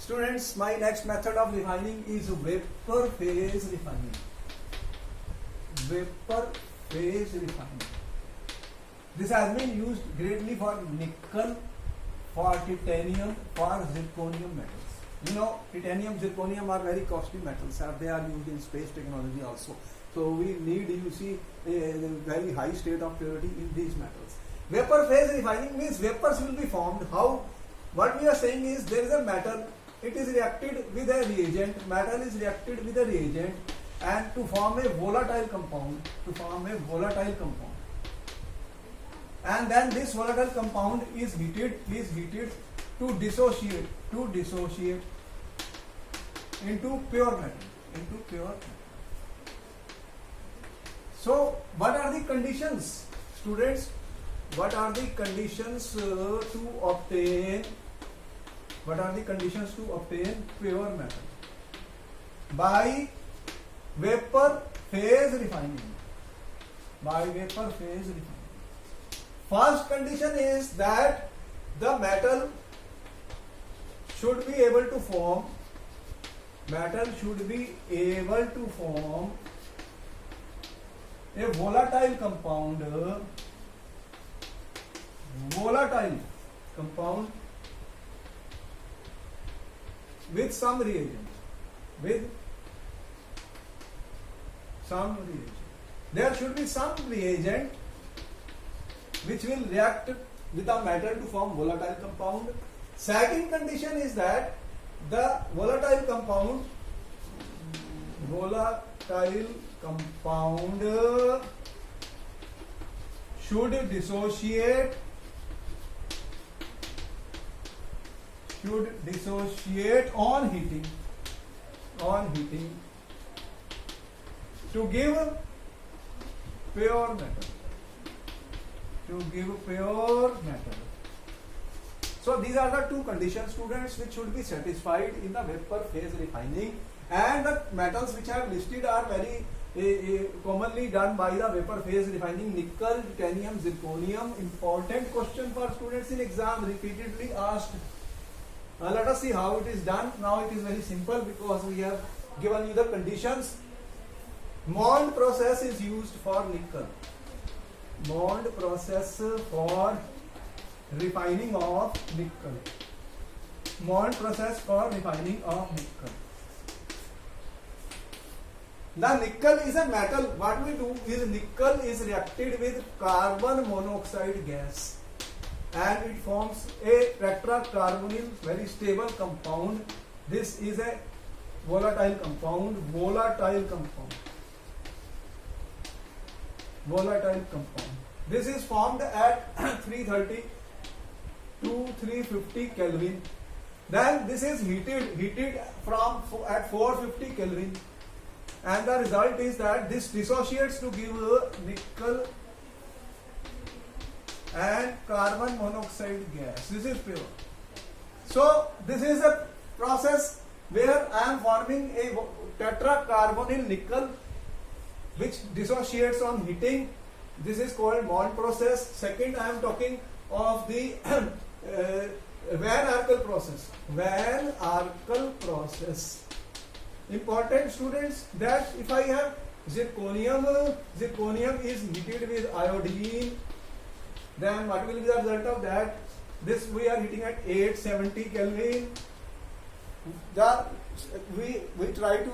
Students, my next method of refining is vapor phase refining. Vapor phase refining. This has been used greatly for nickel, for titanium, for zirconium metals. You know, titanium, zirconium are very costly metals. They are used in space technology also. So we need, you see, a very high state of purity in these metals. Vapor phase refining means vapors will be formed. How? What we are saying is there is a metal. It is reacted with a reagent. Metal is reacted with a reagent, and to form a volatile compound. And then this volatile compound is heated to dissociate into pure metal. So what are the conditions, students? What are the conditions to obtain pure metal by vapor phase refining? First condition is that the metal should be able to form a volatile compound with some reagent. There should be some reagent which will react with the metal to form volatile compound. Second condition is that the volatile compound should dissociate on heating to give pure metal. So these are the two conditions, students, which should be satisfied in the vapor phase refining, and the metals which I have listed are very commonly done by the vapor phase refining: nickel, titanium, zirconium. Important question for students in exam, repeatedly asked. Let us see how it is done. Now it is very simple because we have given you the conditions. Mond process is used for nickel. Mond process for refining of nickel. The nickel is a metal. What we do is nickel is reacted with carbon monoxide gas, and it forms a tetracarbonyl, very stable compound. This is a volatile compound. This is formed at 330 to 350 Kelvin. Then this is heated from at 450 Kelvin, and the result is that this dissociates to give nickel and carbon monoxide gas. This is pure. So this is a process where I am forming a tetracarbonyl nickel which dissociates on heating. This is called Mond process. Second, I am talking of the Van Arkel process. Important, students, that if I have zirconium is heated with iodine, then what will be the result of that? This we are heating at 870 Kelvin. We try to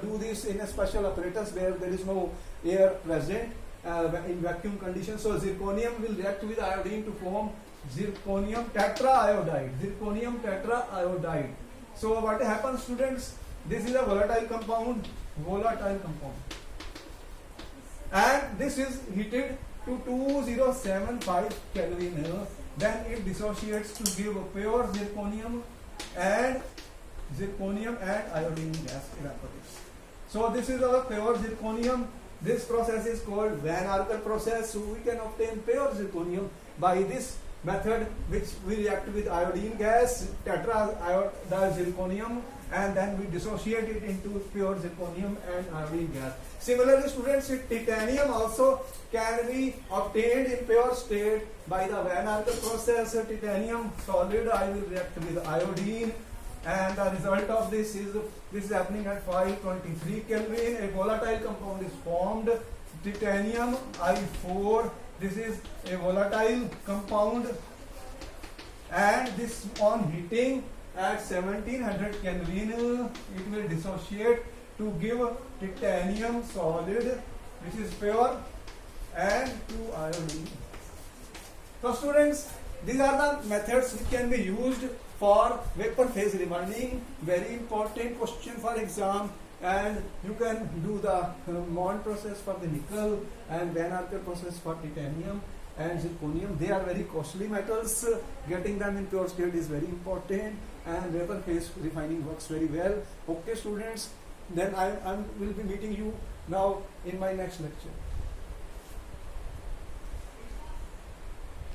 do this in a special apparatus where there is no air present in vacuum conditions. So zirconium will react with iodine to form zirconium tetraiodide. So what happens, students? This is a volatile compound, and this is heated to 2075 Kelvin. Then it dissociates to give pure zirconium and iodine gas evaporates. So this is our pure zirconium. This process is called Van Arkel process. So we can obtain pure zirconium by this method, which we react with iodine gas, tetraiodide zirconium, and then we dissociate it into pure zirconium and iodine gas. Similarly, students, titanium also can be obtained in pure state by the Van Arkel process. Titanium solid, I will react with iodine, and the result of this is happening at 523 Kelvin. A volatile compound is formed, titanium I4. This is a volatile compound, and this on heating at 1700 Kelvin it will dissociate to give titanium solid, which is pure, and 2 iodine. So students, these are the methods which can be used for vapor phase refining. Very important question for exam. And you can do the Mond process for the nickel and Van Arkel process for titanium and zirconium. They are very costly metals. Getting them in pure state is very important, and vapor phase refining works very well. Okay students, then I will be meeting you now in my next lecture.